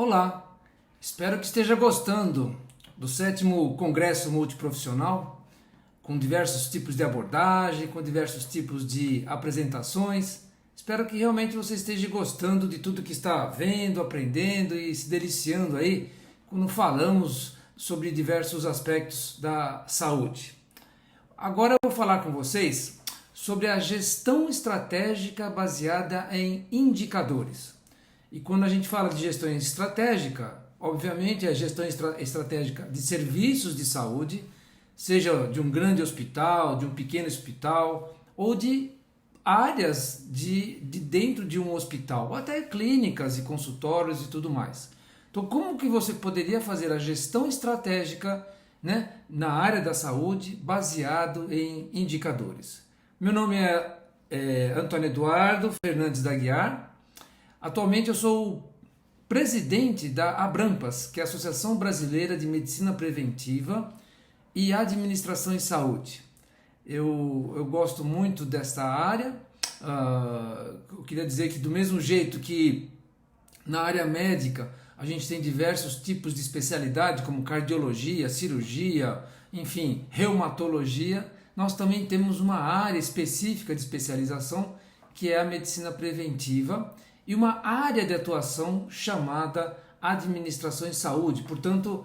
Olá, espero que esteja gostando do 7º Congresso Multiprofissional, com diversos tipos de abordagem, com diversos tipos de apresentações. Espero que realmente você esteja gostando de tudo que está vendo, aprendendo e se deliciando aí quando falamos sobre diversos aspectos da saúde. Agora eu vou falar com vocês sobre a gestão estratégica baseada em indicadores. E quando a gente fala de gestão estratégica, obviamente é a gestão estratégica de serviços de saúde, seja de um grande hospital, de um pequeno hospital, ou de áreas de dentro de um hospital, ou até clínicas e consultórios e tudo mais. Então, como que você poderia fazer a gestão estratégica, né, na área da saúde baseado em indicadores? Meu nome é Antônio Eduardo Fernandes da Aguiar. Atualmente eu sou presidente da Abrampas, que é a Associação Brasileira de Medicina Preventiva e Administração em Saúde. Eu gosto muito desta área. Eu queria dizer que do mesmo jeito que na área médica a gente tem diversos tipos de especialidade, como cardiologia, cirurgia, enfim, reumatologia, nós também temos uma área específica de especialização que é a medicina preventiva e uma área de atuação chamada administração em saúde. Portanto,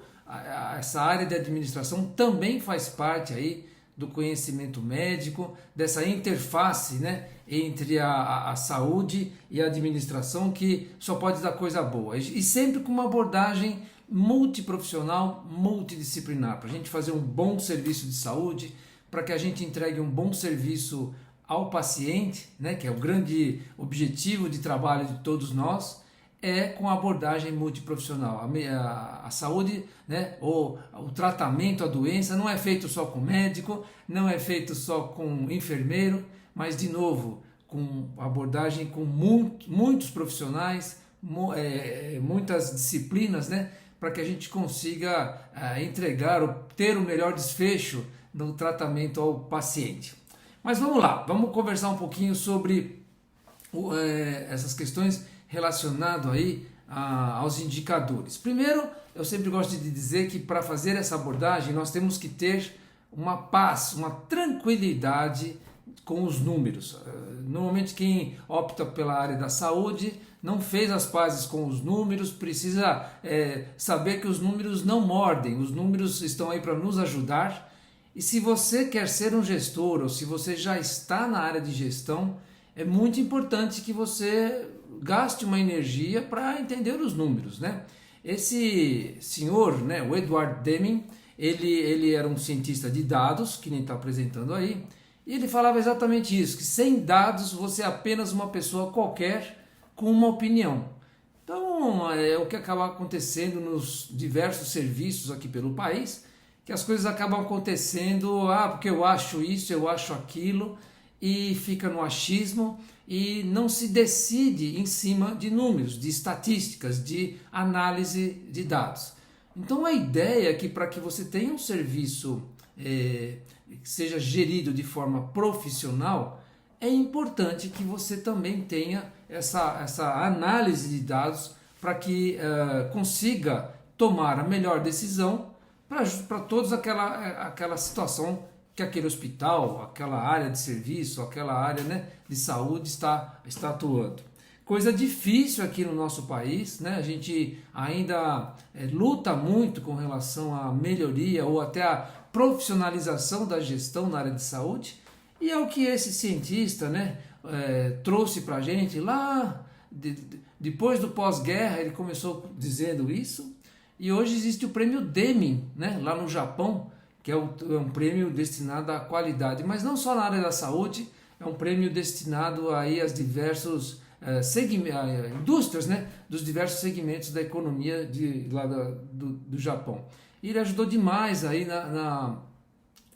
essa área de administração também faz parte aí do conhecimento médico, dessa interface, né, entre a saúde e a administração, que só pode dar coisa boa. E sempre com uma abordagem multiprofissional, multidisciplinar, para a gente fazer um bom serviço de saúde, para que a gente entregue um bom serviço ao paciente, né, que é o grande objetivo de trabalho de todos nós, é com a abordagem multiprofissional. A saúde, né, ou o tratamento, a doença, não é feito só com médico, não é feito só com enfermeiro, mas, de novo, com abordagem com muitos profissionais, muitas disciplinas, né, para que a gente consiga entregar ou ter o melhor desfecho no tratamento ao paciente. Mas vamos lá, vamos conversar um pouquinho sobre essas questões relacionadas aí aos indicadores. Primeiro, eu sempre gosto de dizer que para fazer essa abordagem nós temos que ter uma paz, uma tranquilidade com os números. Normalmente quem opta pela área da saúde não fez as pazes com os números, precisa saber que os números não mordem, os números estão aí para nos ajudar. E se você quer ser um gestor ou se você já está na área de gestão, é muito importante que você gaste uma energia para entender os números, né? Esse senhor, né, o Edward Deming, ele era um cientista de dados, que nem está apresentando aí, e ele falava exatamente isso, que sem dados você é apenas uma pessoa qualquer com uma opinião. Então é o que acaba acontecendo nos diversos serviços aqui pelo país, que as coisas acabam acontecendo, porque eu acho isso, eu acho aquilo, e fica no achismo e não se decide em cima de números, de estatísticas, de análise de dados. Então a ideia é que para que você tenha um serviço que seja gerido de forma profissional, é importante que você também tenha essa análise de dados para que consiga tomar a melhor decisão para todos aquela situação que aquele hospital, aquela área de serviço, aquela área, né, de saúde está atuando. Coisa difícil aqui no nosso país, né? A gente ainda luta muito com relação à melhoria ou até a profissionalização da gestão na área de saúde, e é o que esse cientista, né, trouxe para a gente lá, depois do pós-guerra. Ele começou dizendo isso. E hoje existe o prêmio Deming, né, lá no Japão, que é um prêmio destinado à qualidade, mas não só na área da saúde, é um prêmio destinado aí às diversos indústrias, né, dos diversos segmentos da economia lá do Japão. E ele ajudou demais aí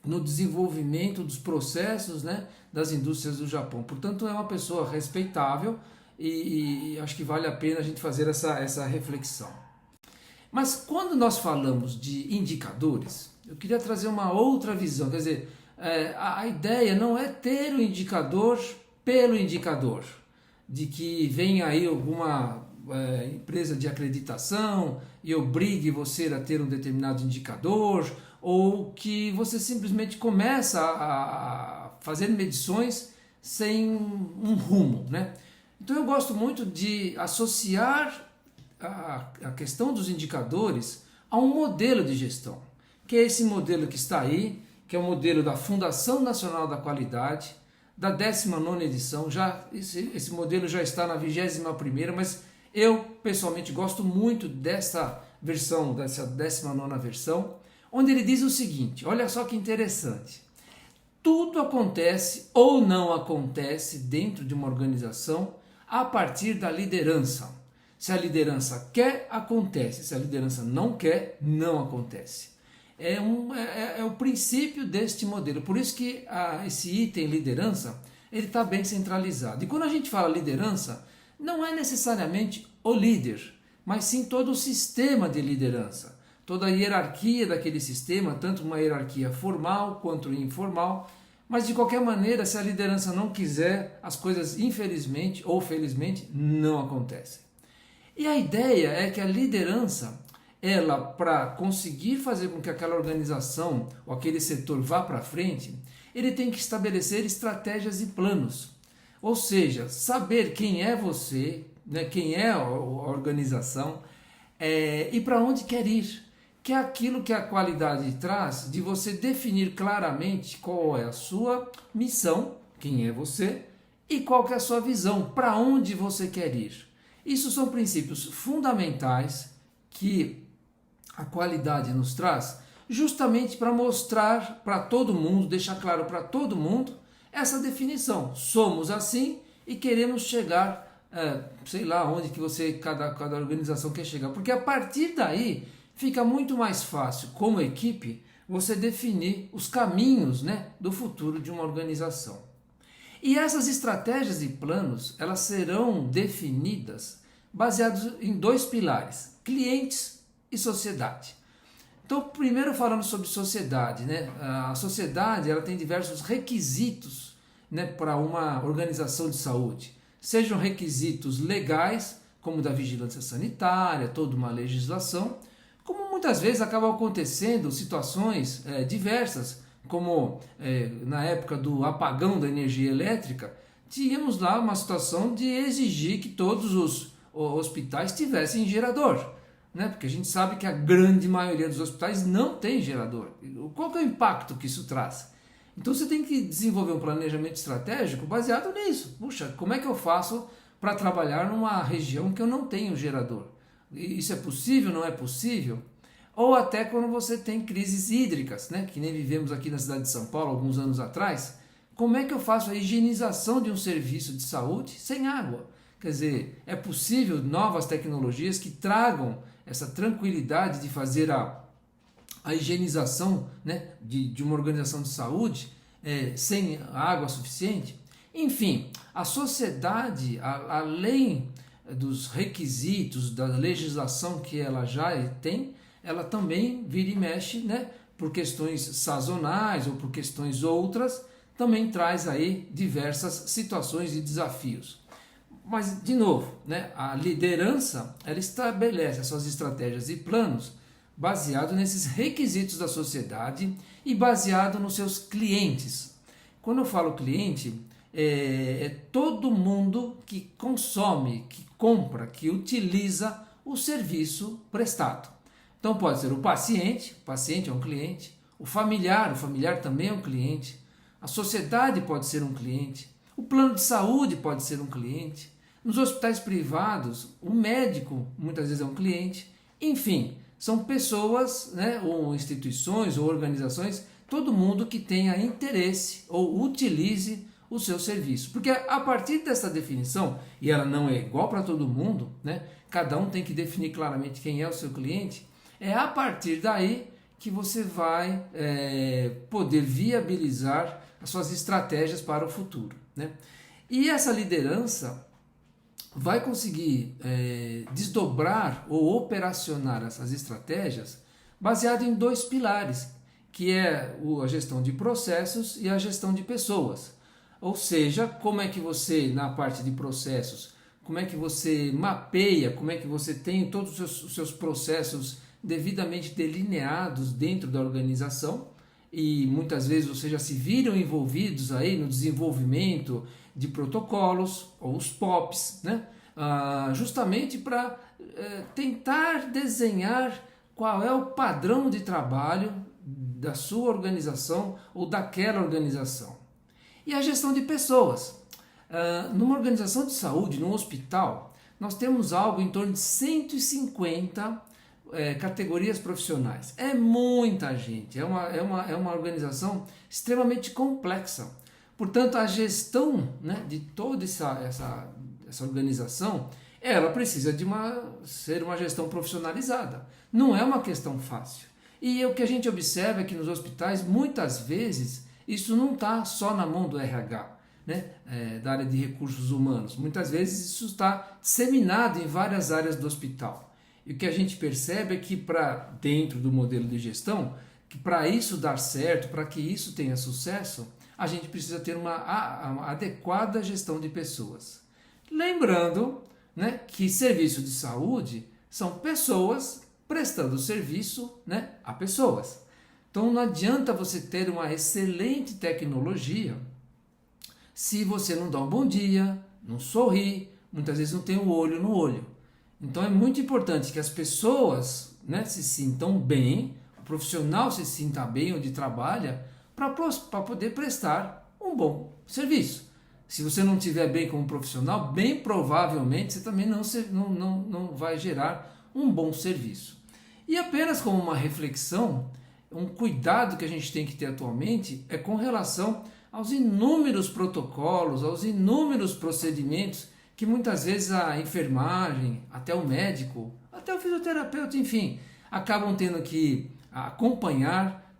no desenvolvimento dos processos, né, das indústrias do Japão. Portanto, é uma pessoa respeitável e acho que vale a pena a gente fazer essa reflexão. Mas quando nós falamos de indicadores, eu queria trazer uma outra visão. Quer dizer, a ideia não é ter o indicador pelo indicador, de que vem aí alguma empresa de acreditação e obrigue você a ter um determinado indicador, ou que você simplesmente começa a fazer medições sem um rumo, né? Então eu gosto muito de associar a questão dos indicadores a um modelo de gestão, que é esse modelo que está aí, que é o modelo da Fundação Nacional da Qualidade, da 19ª edição. Esse modelo já está na 21ª, mas eu pessoalmente gosto muito dessa versão, dessa 19ª versão, onde ele diz o seguinte, olha só que interessante: tudo acontece ou não acontece dentro de uma organização a partir da liderança. Se a liderança quer, acontece. Se a liderança não quer, não acontece. É o princípio deste modelo. Por isso que esse item liderança, ele está bem centralizado. E quando a gente fala liderança, não é necessariamente o líder, mas sim todo o sistema de liderança. Toda a hierarquia daquele sistema, tanto uma hierarquia formal quanto informal. Mas de qualquer maneira, se a liderança não quiser, as coisas infelizmente ou felizmente não acontecem. E a ideia é que a liderança, ela, para conseguir fazer com que aquela organização ou aquele setor vá para frente, ele tem que estabelecer estratégias e planos. Ou seja, saber quem é você, né, quem é a organização e para onde quer ir. Que é aquilo que a qualidade traz, de você definir claramente qual é a sua missão, quem é você, e qual que é a sua visão, para onde você quer ir. Isso são princípios fundamentais que a qualidade nos traz, justamente para mostrar para todo mundo, deixar claro para todo mundo essa definição. Somos assim e queremos chegar, sei lá onde que cada organização quer chegar, porque a partir daí fica muito mais fácil, como equipe, você definir os caminhos, né, do futuro de uma organização. E essas estratégias e planos, elas serão definidas baseados em 2 pilares, clientes e sociedade. Então, primeiro falando sobre sociedade, né? A sociedade, ela tem diversos requisitos, né, para uma organização de saúde. Sejam requisitos legais, como da vigilância sanitária, toda uma legislação, como muitas vezes acabam acontecendo situações diversas, como na época do apagão da energia elétrica, tínhamos lá uma situação de exigir que todos os hospitais tivessem gerador, né? Porque a gente sabe que a grande maioria dos hospitais não tem gerador. Qual que é o impacto que isso traz? Então você tem que desenvolver um planejamento estratégico baseado nisso. Puxa, como é que eu faço para trabalhar numa região que eu não tenho gerador? Isso é possível, não é possível? Ou até quando você tem crises hídricas, né? Que nem vivemos aqui na cidade de São Paulo alguns anos atrás. Como é que eu faço a higienização de um serviço de saúde sem água? Quer dizer, é possível novas tecnologias que tragam essa tranquilidade de fazer a higienização, né, de uma organização de saúde sem água suficiente? Enfim, a sociedade, além dos requisitos da legislação que ela já tem, ela também vira e mexe, né, por questões sazonais ou por questões outras, também traz aí diversas situações e desafios. Mas, de novo, né, a liderança, ela estabelece as suas estratégias e planos baseado nesses requisitos da sociedade e baseado nos seus clientes. Quando eu falo cliente, é todo mundo que consome, que compra, que utiliza o serviço prestado. Então pode ser o paciente é um cliente, o familiar também é um cliente, a sociedade pode ser um cliente, o plano de saúde pode ser um cliente, nos hospitais privados, o médico muitas vezes é um cliente, enfim, são pessoas, né, ou instituições ou organizações, todo mundo que tenha interesse ou utilize o seu serviço. Porque a partir dessa definição, e ela não é igual para todo mundo, né, cada um tem que definir claramente quem é o seu cliente, é a partir daí que você vai poder viabilizar as suas estratégias para o futuro, né? E essa liderança vai conseguir desdobrar ou operacionar essas estratégias baseado em 2 pilares, que é a gestão de processos e a gestão de pessoas. Ou seja, como é que você, na parte de processos, como é que você mapeia, como é que você tem todos os seus processos devidamente delineados dentro da organização, e muitas vezes vocês já se viram envolvidos aí no desenvolvimento de protocolos, ou os POPs, né? Justamente para tentar desenhar qual é o padrão de trabalho da sua organização ou daquela organização. E a gestão de pessoas. Numa organização de saúde, num hospital, nós temos algo em torno de 150 categorias profissionais. É muita gente, é uma organização extremamente complexa. Portanto, a gestão, né, de toda essa organização, ela precisa ser uma gestão profissionalizada. Não é uma questão fácil. E o que a gente observa é que nos hospitais, muitas vezes, isso não está só na mão do RH, né, da área de recursos humanos. Muitas vezes isso está disseminado em várias áreas do hospital. E o que a gente percebe é que dentro do modelo de gestão, que para isso dar certo, para que isso tenha sucesso, a gente precisa ter uma adequada gestão de pessoas. Lembrando, né, que serviço de saúde são pessoas prestando serviço, né, a pessoas. Então não adianta você ter uma excelente tecnologia se você não dá um bom dia, não sorri, muitas vezes não tem o olho no olho. Então é muito importante que as pessoas, né, se sintam bem, o profissional se sinta bem onde trabalha, para poder prestar um bom serviço. Se você não estiver bem como profissional, bem provavelmente você também não vai gerar um bom serviço. E apenas como uma reflexão, um cuidado que a gente tem que ter atualmente é com relação aos inúmeros protocolos, aos inúmeros procedimentos que muitas vezes a enfermagem, até o médico, até o fisioterapeuta, enfim, acabam tendo que acompanhar,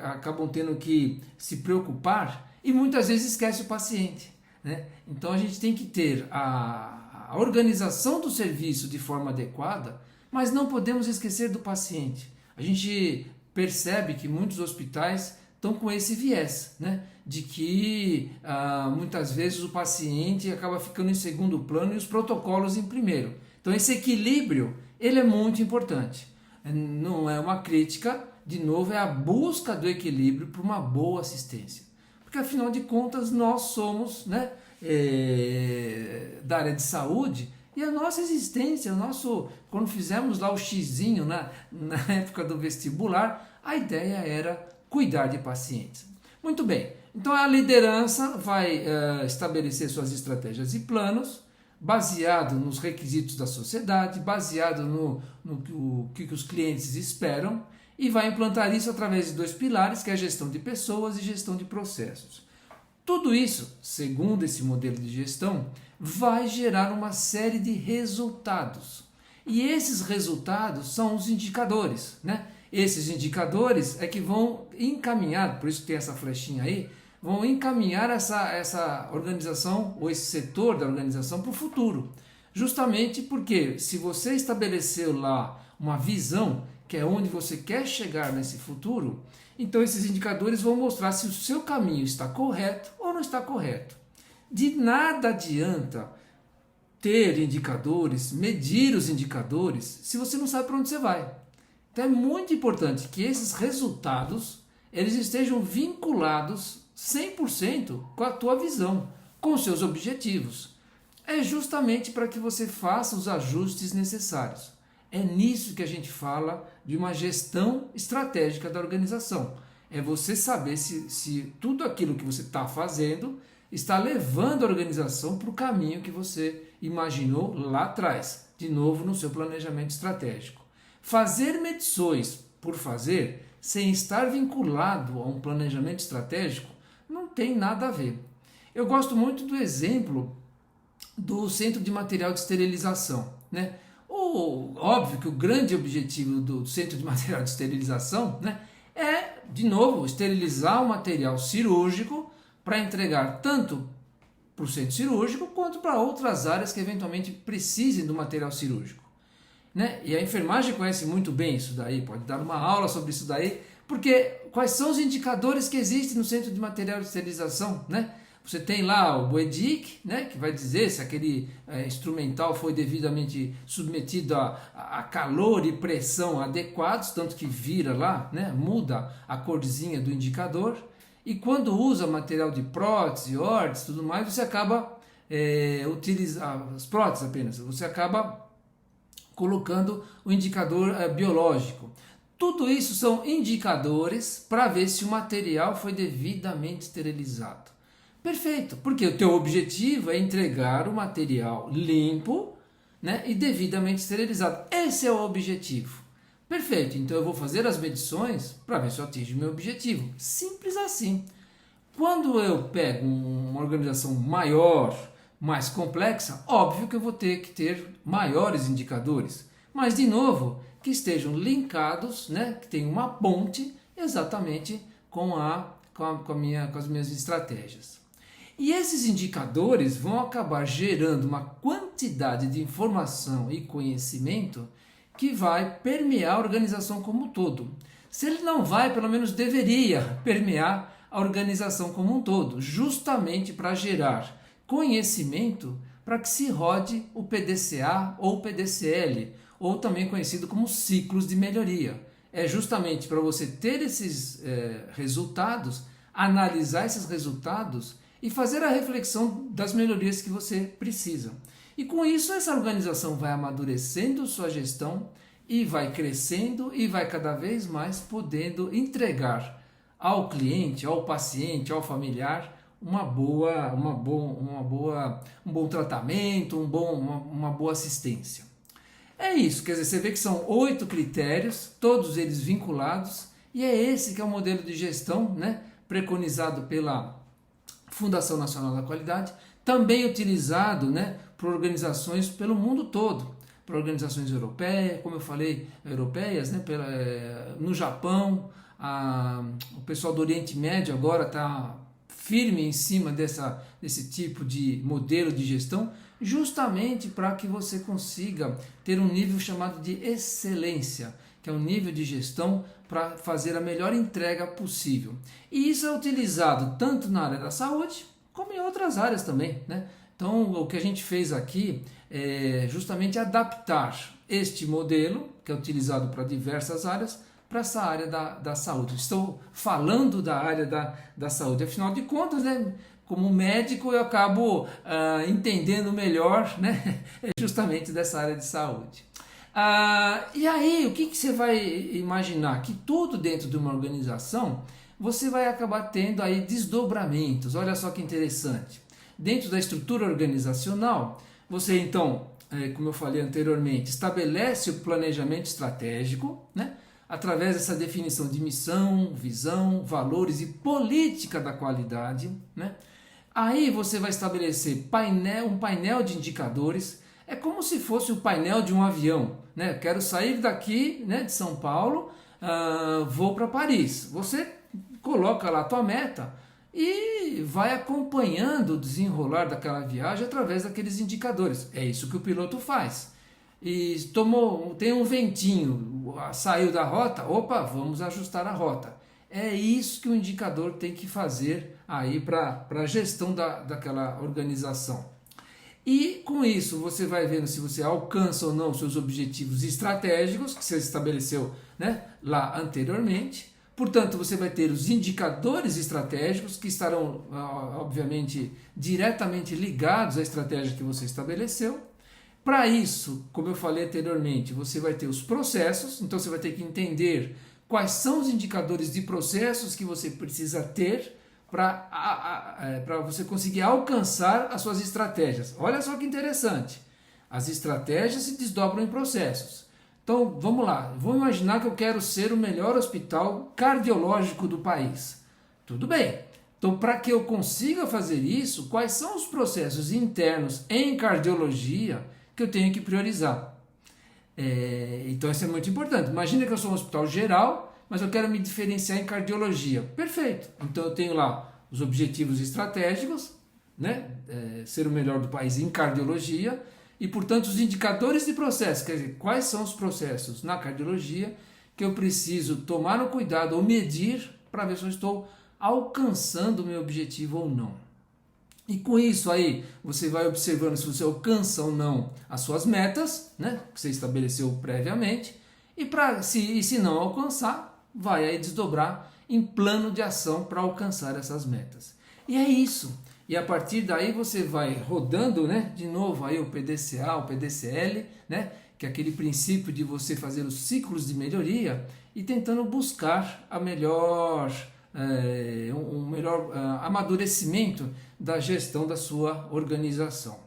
acabam tendo que se preocupar e muitas vezes esquece o paciente, né? Então a gente tem que ter a organização do serviço de forma adequada, mas não podemos esquecer do paciente. A gente percebe que muitos hospitais estão com esse viés, né, de que muitas vezes o paciente acaba ficando em segundo plano e os protocolos em primeiro. Então esse equilíbrio, ele é muito importante. Não é uma crítica, de novo, é a busca do equilíbrio para uma boa assistência. Porque afinal de contas nós somos, né, da área de saúde, e a nossa existência, quando fizemos lá o xizinho na época do vestibular, a ideia era cuidar de pacientes. Muito bem, então a liderança vai estabelecer suas estratégias e planos, baseado nos requisitos da sociedade, baseado no que os clientes esperam, e vai implantar isso através de 2 pilares, que é a gestão de pessoas e gestão de processos. Tudo isso, segundo esse modelo de gestão, vai gerar uma série de resultados. E esses resultados são os indicadores, né? Esses indicadores é que vão encaminhar, por isso que tem essa flechinha aí, vão encaminhar essa organização ou esse setor da organização para o futuro. Justamente porque se você estabeleceu lá uma visão, que é onde você quer chegar nesse futuro, então esses indicadores vão mostrar se o seu caminho está correto ou não está correto. De nada adianta ter indicadores, medir os indicadores, se você não sabe para onde você vai. Então é muito importante que esses resultados eles estejam vinculados 100% com a tua visão, com os seus objetivos. É justamente para que você faça os ajustes necessários. É nisso que a gente fala de uma gestão estratégica da organização. É você saber se tudo aquilo que você está fazendo está levando a organização para o caminho que você imaginou lá atrás, de novo no seu planejamento estratégico. Fazer medições por fazer, sem estar vinculado a um planejamento estratégico, não tem nada a ver. Eu gosto muito do exemplo do Centro de Material de Esterilização, né? Óbvio que o grande objetivo do Centro de Material de Esterilização, né, é, de novo, esterilizar o material cirúrgico para entregar tanto para o centro cirúrgico quanto para outras áreas que eventualmente precisem do material cirúrgico, né? E a enfermagem conhece muito bem isso daí, pode dar uma aula sobre isso daí, porque quais são os indicadores que existem no Centro de Material de Esterilização, né? Você tem lá o BOEDIC, né, que vai dizer se aquele instrumental foi devidamente submetido a calor e pressão adequados, tanto que vira lá, né, muda a corzinha do indicador. E quando usa material de prótese, órtese, tudo mais, você acaba utilizando as próteses apenas, você acaba colocando o indicador biológico. Tudo isso são indicadores para ver se o material foi devidamente esterilizado. Perfeito, porque o teu objetivo é entregar o material limpo, né, e devidamente esterilizado. Esse é o objetivo. Perfeito, então eu vou fazer as medições para ver se eu atingo o meu objetivo. Simples assim. Quando eu pego uma organização maior, mais complexa, óbvio que eu vou ter que ter maiores indicadores. Mas, de novo, que estejam linkados, né, que tenham uma ponte exatamente com as minhas estratégias. E esses indicadores vão acabar gerando uma quantidade de informação e conhecimento que vai permear a organização como um todo. Se ele não vai, pelo menos deveria permear a organização como um todo, justamente para gerar conhecimento para que se rode o PDCA ou PDCL, ou também conhecido como ciclos de melhoria. É justamente para você ter esses resultados, analisar esses resultados e fazer a reflexão das melhorias que você precisa. E com isso essa organização vai amadurecendo sua gestão e vai crescendo e vai cada vez mais podendo entregar ao cliente, ao paciente, ao familiar um bom tratamento, uma boa assistência. É isso, quer dizer, você vê que são 8 critérios, todos eles vinculados, e é esse que é o modelo de gestão, né, preconizado pela Fundação Nacional da Qualidade, também utilizado, né, por organizações pelo mundo todo, por organizações europeias, como eu falei, europeias, né, no Japão, o pessoal do Oriente Médio agora está firme em cima desse tipo de modelo de gestão, justamente para que você consiga ter um nível chamado de excelência, que é um nível de gestão para fazer a melhor entrega possível. E isso é utilizado tanto na área da saúde, como em outras áreas também, né? Então, o que a gente fez aqui é justamente adaptar este modelo, que é utilizado para diversas áreas, para essa área da saúde. Estou falando da área da saúde, afinal de contas, né, como médico eu acabo entendendo melhor, né, justamente dessa área de saúde. E aí, o que você vai imaginar? Que tudo dentro de uma organização, você vai acabar tendo aí desdobramentos. Olha só que interessante. Dentro da estrutura organizacional, você então, como eu falei anteriormente, estabelece o planejamento estratégico, né? Através dessa definição de missão, visão, valores e política da qualidade, né? Aí você vai estabelecer um painel de indicadores, é como se fosse o painel de um avião, né? Quero sair daqui, né, de São Paulo, vou para Paris. Você coloca lá a tua meta e vai acompanhando o desenrolar daquela viagem através daqueles indicadores. É isso que o piloto faz. E tem um ventinho, saiu da rota, opa, vamos ajustar a rota. É isso que o indicador tem que fazer aí para a gestão daquela organização. E com isso você vai vendo se você alcança ou não seus objetivos estratégicos que você estabeleceu, né, lá anteriormente. Portanto, você vai ter os indicadores estratégicos que estarão, obviamente, diretamente ligados à estratégia que você estabeleceu. Para isso, como eu falei anteriormente, você vai ter os processos, então você vai ter que entender quais são os indicadores de processos que você precisa ter para você conseguir alcançar as suas estratégias. Olha só que interessante, as estratégias se desdobram em processos. Então, vamos lá, vamos imaginar que eu quero ser o melhor hospital cardiológico do país. Tudo bem, então para que eu consiga fazer isso, quais são os processos internos em cardiologia que eu tenho que priorizar? Então isso é muito importante. Imagina que eu sou um hospital geral, mas eu quero me diferenciar em cardiologia. Perfeito, então eu tenho lá os objetivos estratégicos, né? Ser o melhor do país em cardiologia, e, portanto, os indicadores de processo, quer dizer, quais são os processos na cardiologia que eu preciso tomar o cuidado ou medir para ver se eu estou alcançando o meu objetivo ou não. E com isso aí, você vai observando se você alcança ou não as suas metas, né, que você estabeleceu previamente, e se não alcançar, vai aí desdobrar em plano de ação para alcançar essas metas. E é isso. E a partir daí você vai rodando, né, de novo aí o PDCA, o PDCL, né, que é aquele princípio de você fazer os ciclos de melhoria e tentando buscar a melhor, um melhor amadurecimento da gestão da sua organização.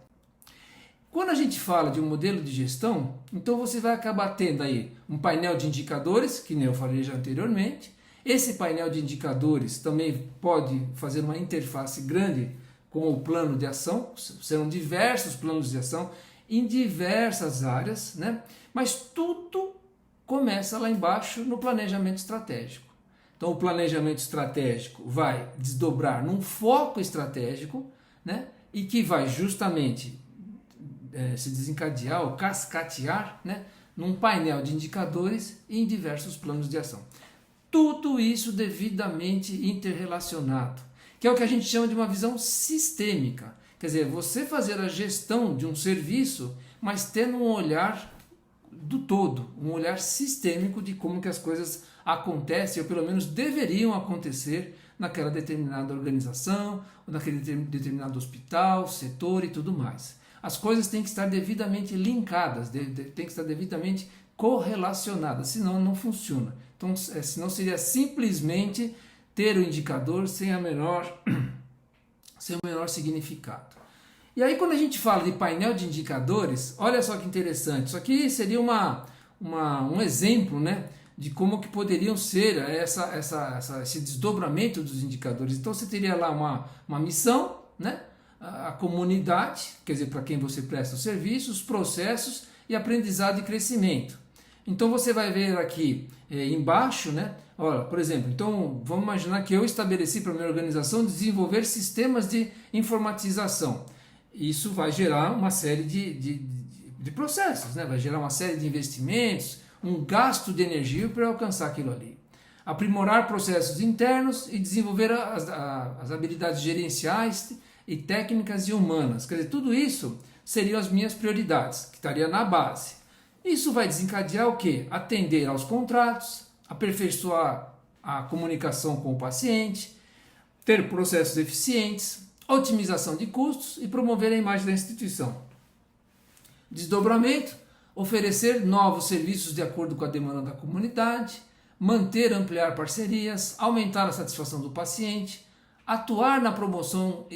Quando a gente fala de um modelo de gestão, então você vai acabar tendo aí um painel de indicadores, que nem eu falei já anteriormente. Esse painel de indicadores também pode fazer uma interface grande com o plano de ação, serão diversos planos de ação em diversas áreas, né? Mas tudo começa lá embaixo no planejamento estratégico. Então o planejamento estratégico vai desdobrar num foco estratégico, né? E que vai justamente se desencadear ou cascatear, né? Num painel de indicadores e em diversos planos de ação. Tudo isso devidamente interrelacionado, que é o que a gente chama de uma visão sistêmica. Quer dizer, você fazer a gestão de um serviço, mas tendo um olhar do todo, um olhar sistêmico de como que as coisas acontecem, ou pelo menos deveriam acontecer naquela determinada organização, ou naquele determinado hospital, setor e tudo mais. As coisas têm que estar devidamente linkadas, têm que estar devidamente correlacionadas, senão não funciona. Então, senão seria simplesmente ter o indicador sem o menor significado. E aí quando a gente fala de painel de indicadores, olha só que interessante, isso aqui seria um exemplo, né, de como que poderiam ser esse desdobramento dos indicadores. Então você teria lá uma missão, né, a comunidade, quer dizer, para quem você presta o serviço, os processos e aprendizado e crescimento. Então você vai ver aqui embaixo, né? Olha, por exemplo, então vamos imaginar que eu estabeleci para a minha organização desenvolver sistemas de informatização. Isso vai gerar uma série de processos, né? Vai gerar uma série de investimentos, um gasto de energia para alcançar aquilo ali. Aprimorar processos internos e desenvolver as habilidades gerenciais e técnicas e humanas. Quer dizer, tudo isso seriam as minhas prioridades, que estaria na base. Isso vai desencadear o quê? Atender aos contratos, aperfeiçoar a comunicação com o paciente, ter processos eficientes, otimização de custos e promover a imagem da instituição. Desdobramento, oferecer novos serviços de acordo com a demanda da comunidade, manter e ampliar parcerias, aumentar a satisfação do paciente, atuar na promoção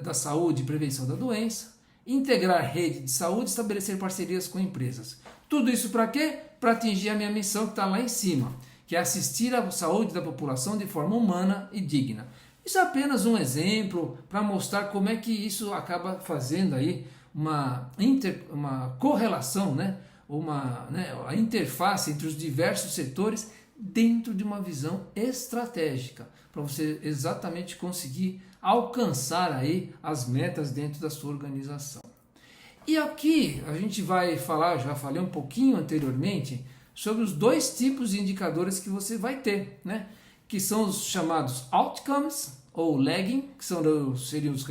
da saúde e prevenção da doença, integrar rede de saúde e estabelecer parcerias com empresas. Tudo isso para quê? Para atingir a minha missão que está lá em cima, que é assistir à saúde da população de forma humana e digna. Isso é apenas um exemplo para mostrar como é que isso acaba fazendo aí uma correlação, né? A interface entre os diversos setores dentro de uma visão estratégica, para você exatamente conseguir alcançar aí as metas dentro da sua organização. E aqui a gente vai falar, já falei um pouquinho anteriormente, sobre os dois tipos de indicadores que você vai ter, né? Que são os chamados outcomes ou lagging, que seriam os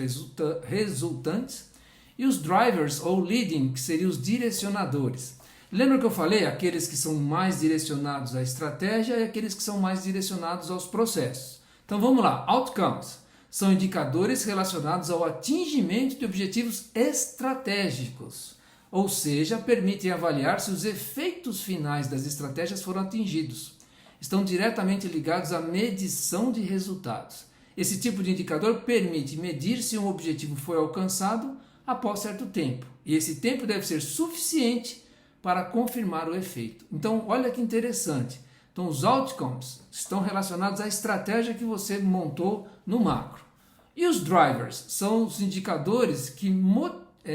resultantes, e os drivers ou leading, que seriam os direcionadores. Lembra que eu falei? Aqueles que são mais direcionados à estratégia e aqueles que são mais direcionados aos processos. Então vamos lá, outcomes são indicadores relacionados ao atingimento de objetivos estratégicos, ou seja, permitem avaliar se os efeitos finais das estratégias foram atingidos. Estão diretamente ligados à medição de resultados. Esse tipo de indicador permite medir se um objetivo foi alcançado após certo tempo, e esse tempo deve ser suficiente para confirmar o efeito. Então, olha que interessante. Então, os outcomes estão relacionados à estratégia que você montou no macro. E os drivers são os indicadores que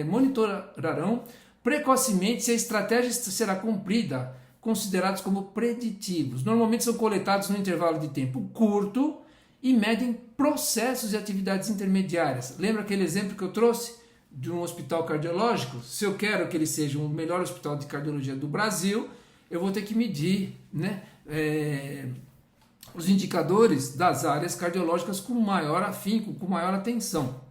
monitorarão precocemente se a estratégia será cumprida, considerados como preditivos. Normalmente são coletados no intervalo de tempo curto e medem processos e atividades intermediárias. Lembra aquele exemplo que eu trouxe de um hospital cardiológico? Se eu quero que ele seja o melhor hospital de cardiologia do Brasil, eu vou ter que medir, né, os indicadores das áreas cardiológicas com maior afinco, com maior atenção.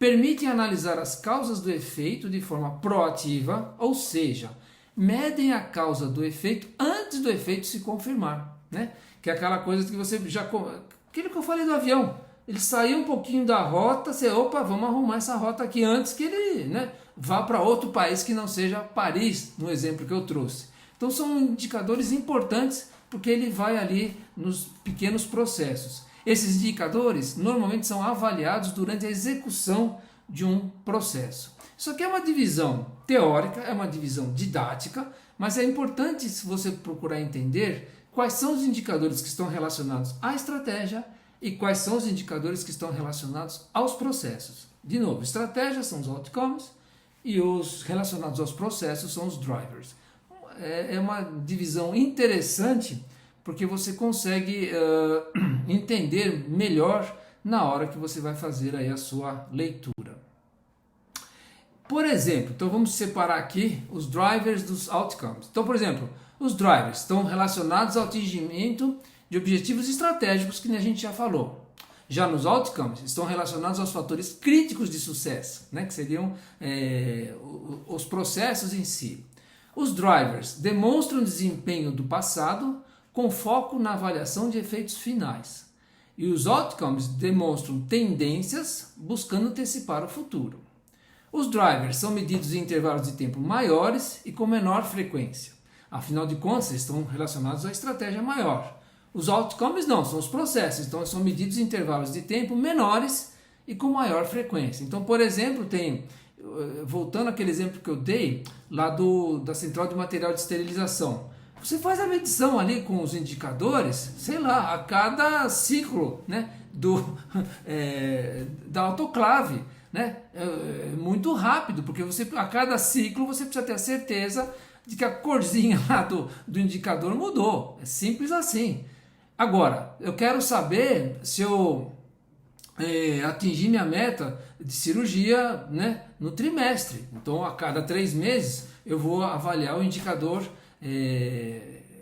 permitem analisar as causas do efeito de forma proativa, ou seja, medem a causa do efeito antes do efeito se confirmar, né? Que é aquela coisa que você já... Aquilo que eu falei do avião, ele saiu um pouquinho da rota, você, opa, vamos arrumar essa rota aqui antes que ele, né, vá para outro país que não seja Paris, no exemplo que eu trouxe. Então são indicadores importantes porque ele vai ali nos pequenos processos. Esses indicadores normalmente são avaliados durante a execução de um processo. Isso aqui é uma divisão teórica, é uma divisão didática, mas é importante se você procurar entender quais são os indicadores que estão relacionados à estratégia e quais são os indicadores que estão relacionados aos processos. De novo, estratégia são os outcomes e os relacionados aos processos são os drivers. É uma divisão interessante porque você consegue entender melhor na hora que você vai fazer aí a sua leitura. Por exemplo, então vamos separar aqui os drivers dos outcomes. Então, por exemplo, os drivers estão relacionados ao atingimento de objetivos estratégicos que a gente já falou. Já nos outcomes estão relacionados aos fatores críticos de sucesso, né, que seriam os processos em si. Os drivers demonstram desempenho do passado com foco na avaliação de efeitos finais. E os outcomes demonstram tendências buscando antecipar o futuro. Os drivers são medidos em intervalos de tempo maiores e com menor frequência. Afinal de contas, estão relacionados à estratégia maior. Os outcomes não, são os processos, então são medidos em intervalos de tempo menores e com maior frequência. Então, por exemplo, voltando àquele exemplo que eu dei, lá da central de material de esterilização. Você faz a medição ali com os indicadores, sei lá, a cada ciclo, né, da autoclave. Né? É muito rápido, porque a cada ciclo você precisa ter a certeza de que a corzinha lá do indicador mudou. É simples assim. Agora, eu quero saber se eu atingir minha meta de cirurgia, né, no trimestre. Então, a cada 3 meses, eu vou avaliar o indicador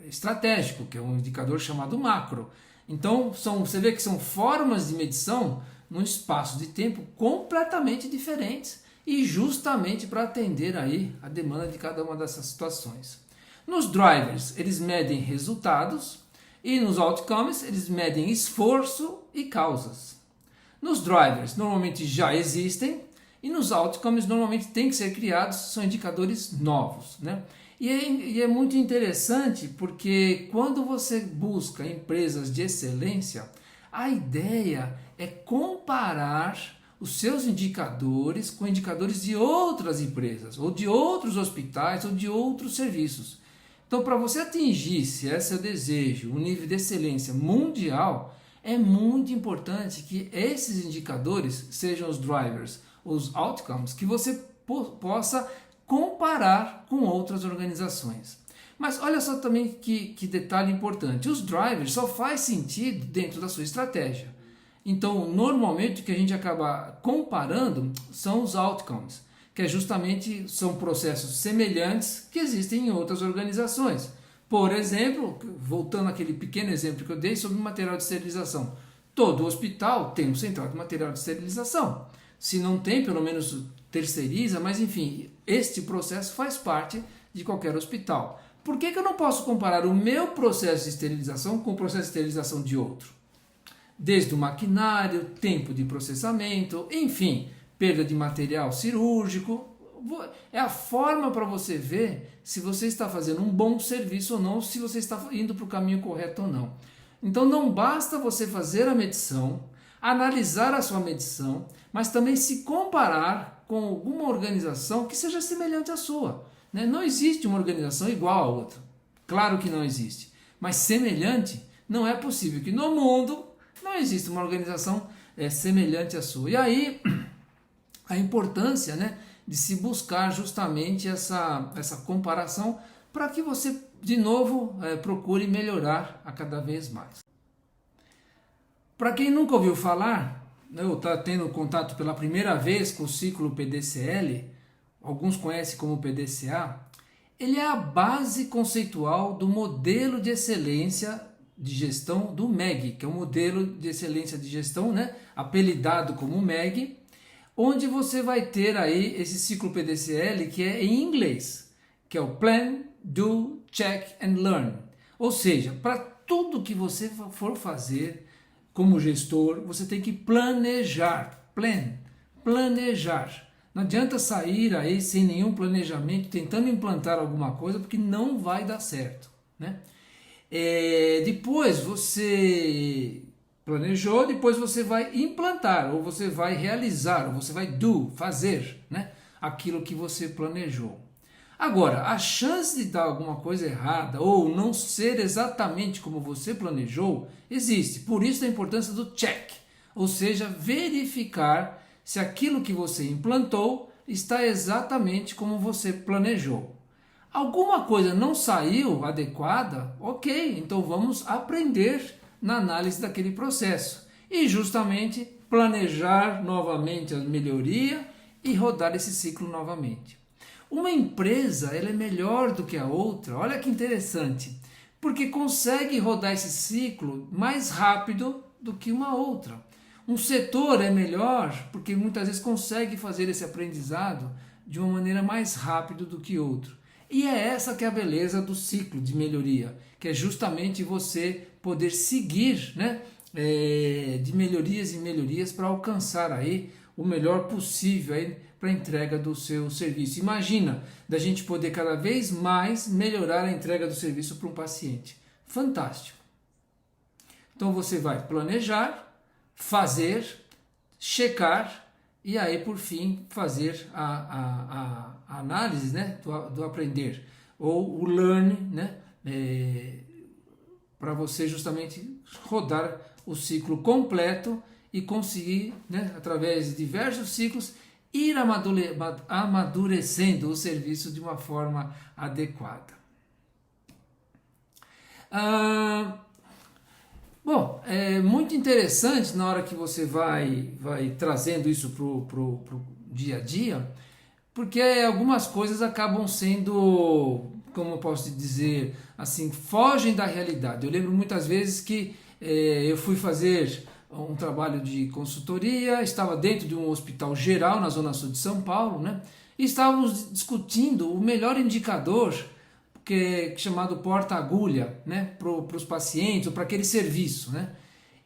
estratégico, que é um indicador chamado macro. Então, você vê que são formas de medição num espaço de tempo completamente diferentes e justamente para atender aí a demanda de cada uma dessas situações. Nos drivers, eles medem resultados e nos outcomes, eles medem esforço e causas. Nos drivers, normalmente já existem e nos outcomes, normalmente tem que ser criados, são indicadores novos, né? E é muito interessante porque quando você busca empresas de excelência, a ideia é comparar os seus indicadores com indicadores de outras empresas, ou de outros hospitais, ou de outros serviços. Então, para você atingir, se esse é o desejo, um nível de excelência mundial, é muito importante que esses indicadores sejam os drivers, os outcomes, que você possa comparar com outras organizações. Mas olha só também que detalhe importante, os drivers só faz sentido dentro da sua estratégia. Então, normalmente o que a gente acaba comparando são os outcomes, que são processos semelhantes que existem em outras organizações. Por exemplo, voltando àquele pequeno exemplo que eu dei sobre o material de esterilização. Todo hospital tem um central de material de esterilização. Se não tem, pelo menos terceiriza, mas enfim, este processo faz parte de qualquer hospital. Por que eu não posso comparar o meu processo de esterilização com o processo de esterilização de outro? Desde o maquinário, tempo de processamento, enfim, perda de material cirúrgico. É a forma para você ver se você está fazendo um bom serviço ou não, se você está indo para o caminho correto ou não. Então não basta você fazer a medição, analisar a sua medição, mas também se comparar com alguma organização que seja semelhante à sua. Né? Não existe uma organização igual a outra. Claro que não existe. Mas semelhante não é possível que no mundo não exista uma organização semelhante à sua. E aí a importância, né, de se buscar justamente essa comparação para que você, de novo, procure melhorar a cada vez mais. Para quem nunca ouviu falar, eu está tendo contato pela primeira vez com o ciclo PDCL, alguns conhecem como PDCA, ele é a base conceitual do modelo de excelência de gestão do MEG, que é o modelo de excelência de gestão, né, apelidado como MEG, onde você vai ter aí esse ciclo PDCL que é em inglês, que é o Plan, Do, Check and Learn. Ou seja, para tudo que você for fazer como gestor, você tem que planejar, planejar. Não adianta sair aí sem nenhum planejamento, tentando implantar alguma coisa, porque não vai dar certo, né? Depois você planejou, depois você vai implantar, ou você vai realizar, ou você vai fazer, né? Aquilo que você planejou. Agora, a chance de dar alguma coisa errada ou não ser exatamente como você planejou existe. Por isso a importância do check, ou seja, verificar se aquilo que você implantou está exatamente como você planejou. Alguma coisa não saiu adequada, ok, então vamos aprender na análise daquele processo e justamente planejar novamente a melhoria e rodar esse ciclo novamente. Uma empresa ela é melhor do que a outra, olha que interessante, porque consegue rodar esse ciclo mais rápido do que uma outra. Um setor é melhor porque muitas vezes consegue fazer esse aprendizado de uma maneira mais rápida do que outro. E é essa que é a beleza do ciclo de melhoria, que é justamente você poder seguir, né, de melhorias em melhorias para alcançar aí o melhor possível aí para a entrega do seu serviço. Imagina da gente poder cada vez mais melhorar a entrega do serviço para um paciente. Fantástico. Então você vai planejar, fazer, checar e aí por fim fazer a análise, né, do aprender ou o learn, né, para você justamente rodar o ciclo completo e conseguir, né, através de diversos ciclos, ir amadurecendo o serviço de uma forma adequada. Bom, é muito interessante na hora que você vai trazendo isso pro dia a dia, porque algumas coisas acabam sendo, como eu posso dizer, assim, fogem da realidade. Eu lembro muitas vezes que eu fui fazer um trabalho de consultoria, estava dentro de um hospital geral na Zona Sul de São Paulo, né? E estávamos discutindo o melhor indicador que é chamado porta-agulha, né? Para os pacientes ou para aquele serviço, né?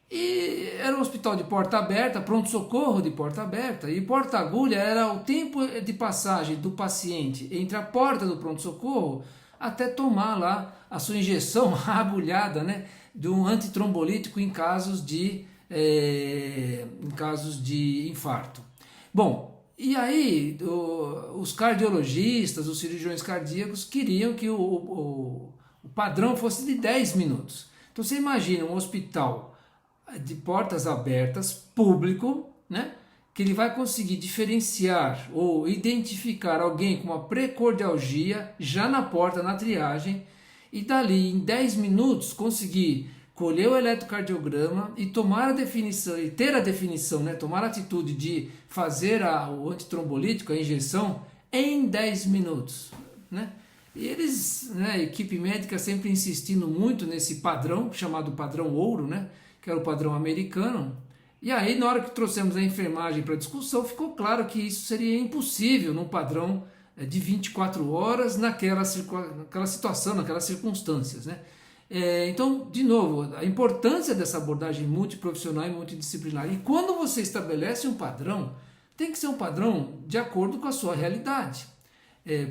E era um hospital de porta aberta, pronto-socorro de porta aberta, e porta-agulha era o tempo de passagem do paciente entre a porta do pronto-socorro até tomar lá a sua injeção agulhada, né? De um antitrombolítico em casos de infarto. Bom, e aí os cardiologistas, os cirurgiões cardíacos queriam que o padrão fosse de 10 minutos. Então você imagina um hospital de portas abertas, público, né, que ele vai conseguir diferenciar ou identificar alguém com uma precordialgia já na porta, na triagem, e dali em 10 minutos conseguir colher o eletrocardiograma e tomar a definição, e ter a definição, né, tomar a atitude de fazer o antitrombolítico, a injeção, em 10 minutos. Né? E eles, né, a equipe médica sempre insistindo muito nesse padrão, chamado padrão ouro, né, que era o padrão americano. E aí, na hora que trouxemos a enfermagem para a discussão, ficou claro que isso seria impossível num padrão de 24 horas naquela situação, naquelas circunstâncias, né? Então, de novo, a importância dessa abordagem multiprofissional e multidisciplinar. E quando você estabelece um padrão, tem que ser um padrão de acordo com a sua realidade.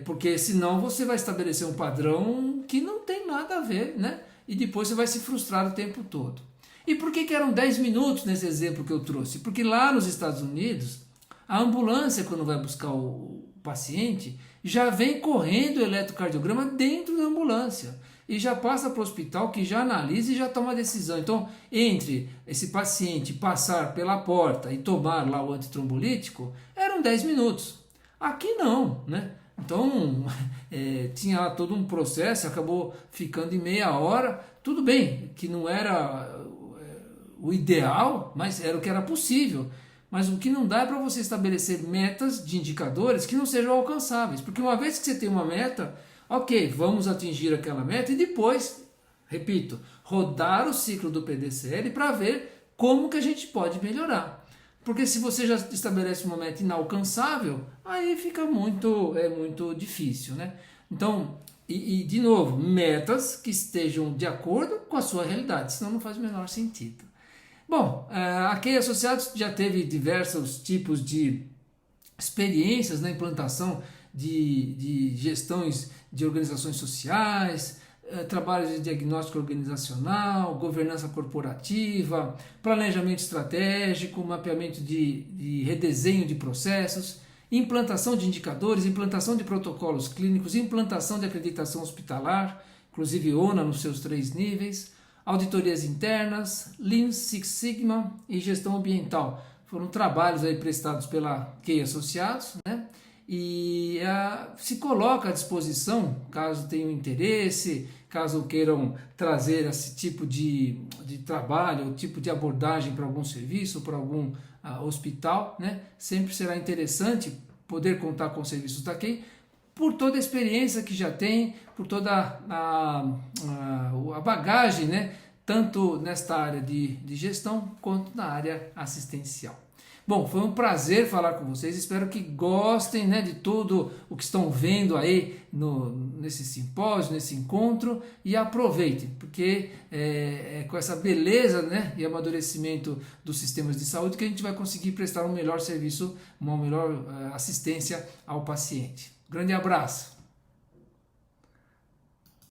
Porque senão você vai estabelecer um padrão que não tem nada a ver, né? E depois você vai se frustrar o tempo todo. E por que eram 10 minutos nesse exemplo que eu trouxe? Porque lá nos Estados Unidos, a ambulância, quando vai buscar o paciente, já vem correndo o eletrocardiograma dentro da ambulância. E já passa para o hospital que já analisa e já toma a decisão. Então, entre esse paciente passar pela porta e tomar lá o antitrombolítico, eram 10 minutos. Aqui não, né? Então, tinha lá todo um processo, acabou ficando em meia hora. Tudo bem, que não era o ideal, mas era o que era possível. Mas o que não dá é para você estabelecer metas de indicadores que não sejam alcançáveis. Porque uma vez que você tem uma meta, ok, vamos atingir aquela meta e depois, repito, rodar o ciclo do PDCL para ver como que a gente pode melhorar. Porque se você já estabelece uma meta inalcançável, aí fica muito difícil, né? Então, de novo, metas que estejam de acordo com a sua realidade, senão não faz o menor sentido. Bom, a QI Associados já teve diversos tipos de experiências na implantação de gestões de organizações sociais, trabalhos de diagnóstico organizacional, governança corporativa, planejamento estratégico, mapeamento de redesenho de processos, implantação de indicadores, implantação de protocolos clínicos, implantação de acreditação hospitalar, inclusive ONA nos seus 3 níveis, auditorias internas, Lean Six Sigma e gestão ambiental. Foram trabalhos aí prestados pela QI Associados, né? E se coloca à disposição, caso tenham interesse, caso queiram trazer esse tipo de trabalho, tipo de abordagem para algum serviço, para algum hospital, né? Sempre será interessante poder contar com os serviços da QI, por toda a experiência que já tem, por toda a bagagem, né? Tanto nesta área de gestão quanto na área assistencial. Bom, foi um prazer falar com vocês, espero que gostem, né, de tudo o que estão vendo aí nesse simpósio, nesse encontro, e aproveitem, porque é com essa beleza, né, e amadurecimento dos sistemas de saúde que a gente vai conseguir prestar um melhor serviço, uma melhor assistência ao paciente. Grande abraço!